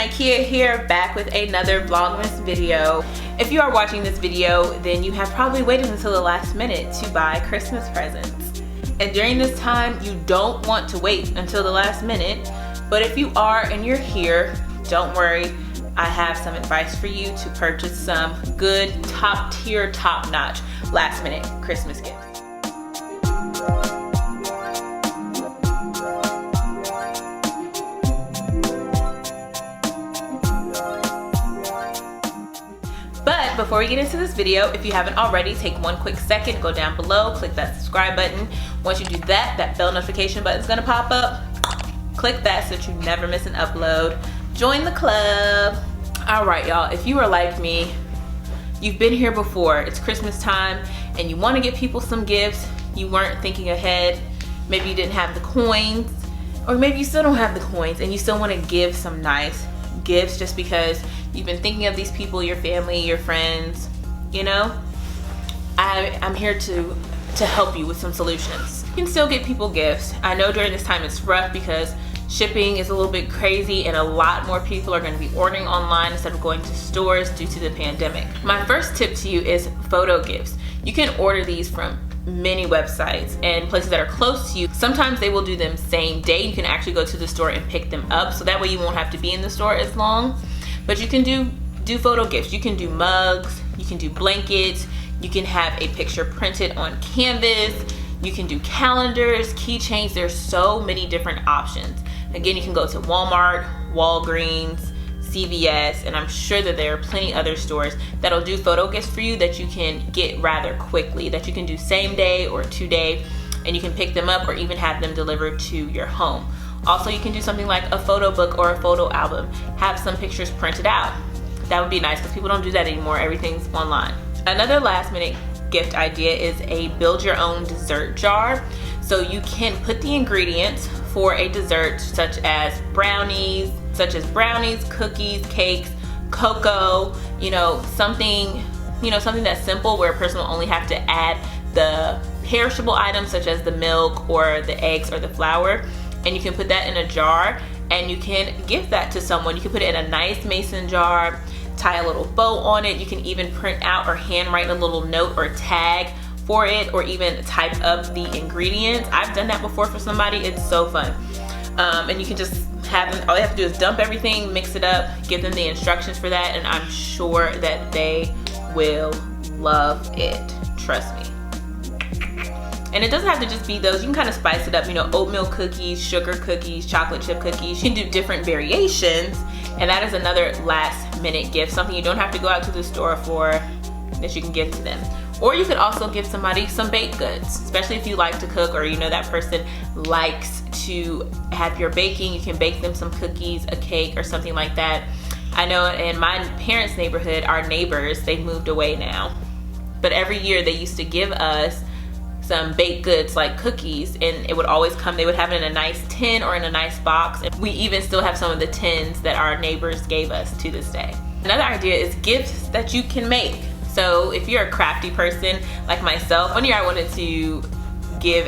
Nikea here, back with another Vlogmas video. If you are watching this video, then you have probably waited until the last minute to buy Christmas presents. And during this time, you don't want to wait until the last minute. But if you are and you're here, don't worry. I have some advice for you to purchase some good, top tier, top notch, last minute Christmas gifts. But before we get into this video, if you haven't already, take one quick second, go down below, click that subscribe button. Once you do that, that bell notification button is gonna pop up. Click that so that you never miss an upload. Join the club. All right, y'all, if you are like me, you've been here before. It's Christmas time and you wanna get people some gifts. You weren't thinking ahead. Maybe you didn't have the coins, or maybe you still don't have the coins and you still wanna give some nice gifts just because you've been thinking of these people, your family, your friends, you know? I'm here to help you with some solutions. You can still get people gifts. I know during this time it's rough because shipping is a little bit crazy and a lot more people are gonna be ordering online instead of going to stores due to the pandemic. My first tip to you is photo gifts. You can order these from many websites and places that are close to you. Sometimes they will do them same day. You can actually go to the store and pick them up, so that way you won't have to be in the store as long. But you can do photo gifts. You can do mugs, you can do blankets, you can have a picture printed on canvas, you can do calendars, keychains. There's so many different options. Again, you can go to Walmart, Walgreens, CVS, and I'm sure that there are plenty other stores that'll do photo gifts for you that you can get rather quickly, that you can do same day or 2 day, and you can pick them up or even have them delivered to your home. Also, you can do something like a photo book or a photo album. Have some pictures printed out. That would be nice because people don't do that anymore. Everything's online. Another last minute gift idea is a build your own dessert jar. So you can put the ingredients for a dessert such as brownies, cookies, cakes, cocoa, something that's simple where a person will only have to add the perishable items such as the milk or the eggs or the flour. And you can put that in a jar and you can give that to someone. You can put it in a nice mason jar, tie a little bow on it. You can even print out or handwrite a little note or tag for it, or even type up the ingredients. I've done that before for somebody. It's so fun. And you can just have them, all they have to do is dump everything, mix it up, give them the instructions for that, and I'm sure that they will love it. Trust me. And it doesn't have to just be those. You can kind of spice it up, oatmeal cookies, sugar cookies, chocolate chip cookies. You can do different variations, and that is another last minute gift, something you don't have to go out to the store for, that you can give to them. Or you could also give somebody some baked goods, especially if you like to cook or that person likes to have your baking. You can bake them some cookies, a cake, or something like that. I know in my parents' neighborhood, our neighbors, they've moved away now, but every year they used to give us some baked goods like cookies, and it would always come, they would have it in a nice tin or in a nice box. We even still have some of the tins that our neighbors gave us to this day. Another idea is gifts that you can make. So if you're a crafty person like myself, one year I wanted to give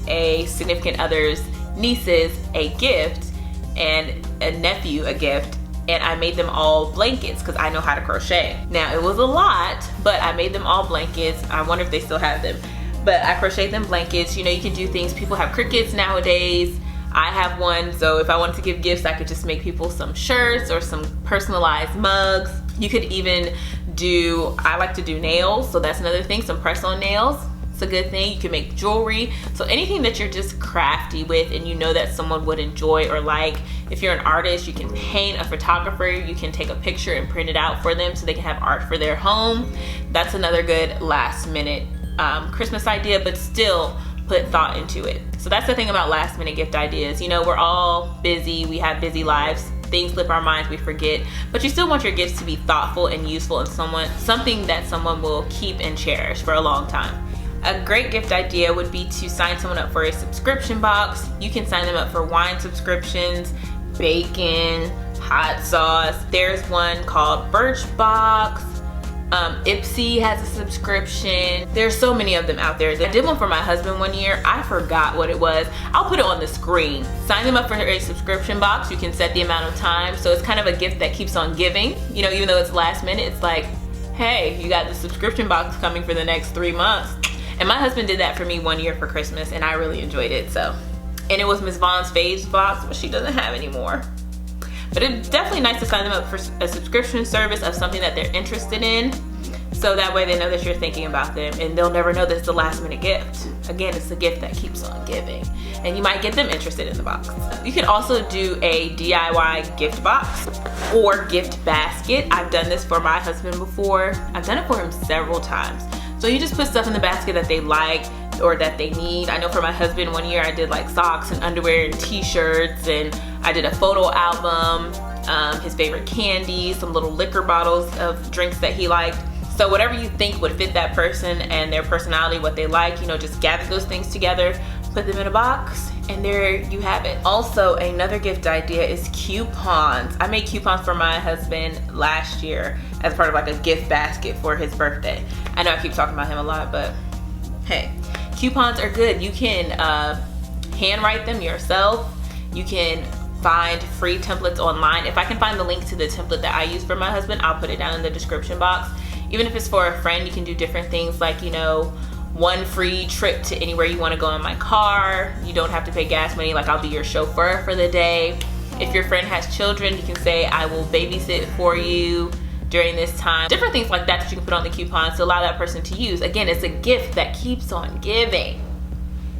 a significant other's nieces a gift and a nephew a gift, and I made them all blankets because I know how to crochet. Now it was a lot, but I made them all blankets. I wonder if they still have them. But I crocheted them blankets. You can do things. People have Cricuts nowadays. I have one, so if I wanted to give gifts, I could just make people some shirts or some personalized mugs. You could even I like to do nails, so that's another thing, some press-on nails. It's a good thing. You can make jewelry. So anything that you're just crafty with and that someone would enjoy or like. If you're an artist, you can paint. A photographer, you can take a picture and print it out for them so they can have art for their home. That's another good last minute Christmas idea, but still put thought into it. So that's the thing about last minute gift ideas. We're all busy, we have busy lives, things slip our minds, we forget, but you still want your gifts to be thoughtful and useful and something that someone will keep and cherish for a long time. A great gift idea would be to sign someone up for a subscription box. You can sign them up for wine subscriptions, bacon, hot sauce. There's one called Birchbox. Ipsy has a subscription. There's so many of them out there. I did one for my husband one year. I forgot what it was. I'll put it on the screen. Sign them up for a subscription box. You can set the amount of time. So it's kind of a gift that keeps on giving. You know, even though it's last minute, it's like, hey, you got the subscription box coming for the next 3 months. And my husband did that for me one year for Christmas, and I really enjoyed it. So, and it was Miss Vaughn's faves box, but she doesn't have anymore. But it's definitely nice to sign them up for a subscription service of something that they're interested in, so that way they know that you're thinking about them, and they'll never know that it's a last minute gift. Again, it's a gift that keeps on giving, and you might get them interested in the box. You can also do a DIY gift box or gift basket. I've done this for my husband before. I've done it for him several times. So you just put stuff in the basket that they like or that they need. I know for my husband one year I did like socks and underwear and t-shirts, and I did a photo album, his favorite candy, some little liquor bottles of drinks that he liked. So whatever you think would fit that person and their personality, what they like, you know, just gather those things together, put them in a box, and there you have it. Also, another gift idea is coupons. I made coupons for my husband last year as part of like a gift basket for his birthday. I know I keep talking about him a lot, but hey, coupons are good. You can handwrite them yourself. You can find free templates online. If I can find the link to the template that I use for my husband, I'll put it down in the description box. Even if it's for a friend, you can do different things like, you know, 1 free trip to anywhere you want to go in my car. You don't have to pay gas money, like I'll be your chauffeur for the day. If your friend has children, you can say I will babysit for you during this time. Different things like that you can put on the coupons to allow that person to use. Again, it's a gift that keeps on giving.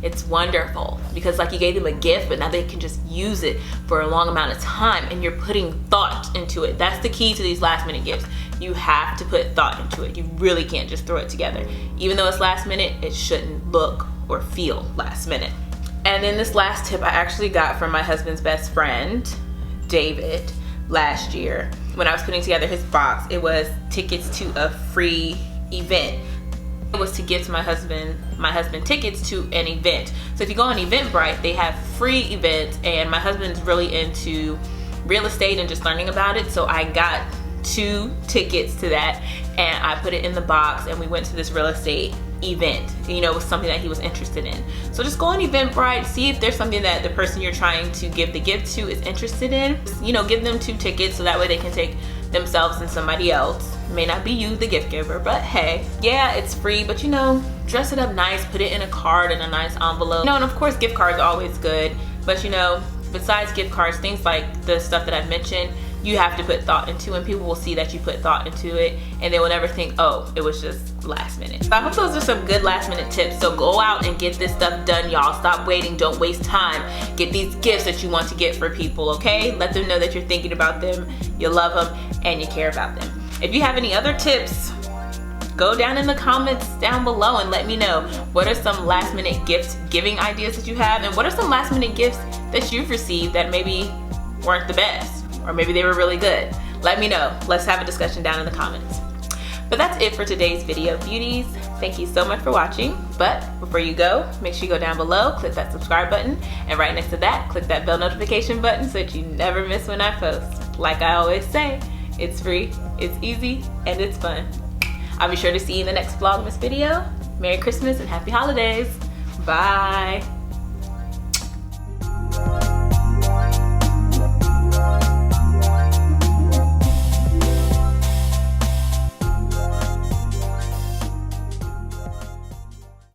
It's wonderful because like you gave them a gift, but now they can just use it for a long amount of time, and you're putting thought into it. That's the key to these last minute gifts. You have to put thought into it. You really can't just throw it together. Even though it's last minute, it shouldn't look or feel last minute. And then this last tip I actually got from my husband's best friend, David, last year. When I was putting together his box, it was tickets to a free event. It was to give my husband tickets to an event. So if you go on Eventbrite, they have free events, and my husband's really into real estate and just learning about it. So I got 2 tickets to that, and I put it in the box, and we went to this real estate event. You know, it was something that he was interested in. So just go on Eventbrite, see if there's something that the person you're trying to give the gift to is interested in. You know, give them 2 tickets so that way they can take themselves and somebody else. It may not be you, the gift giver, but hey, yeah, it's free, but you know, dress it up nice, put it in a card in a nice envelope. You know, and of course gift cards are always good, but you know, besides gift cards, things like the stuff that I've mentioned, you have to put thought into, and people will see that you put thought into it, and they will never think, oh, it was just last minute. So I hope those are some good last minute tips. So go out and get this stuff done, y'all. Stop waiting, don't waste time. Get these gifts that you want to get for people, okay? Let them know that you're thinking about them, you love them, and you care about them. If you have any other tips, go down in the comments down below and let me know. What are some last minute gift giving ideas that you have, and what are some last minute gifts that you've received that maybe weren't the best, or maybe they were really good? Let me know. Let's have a discussion down in the comments. But that's it for today's video, beauties. Thank you so much for watching. But before you go, make sure you go down below, click that subscribe button, and right next to that, click that bell notification button so that you never miss when I post. Like I always say, it's free, it's easy, and it's fun. I'll be sure to see you in the next Vlogmas video. Merry Christmas and Happy Holidays. Bye.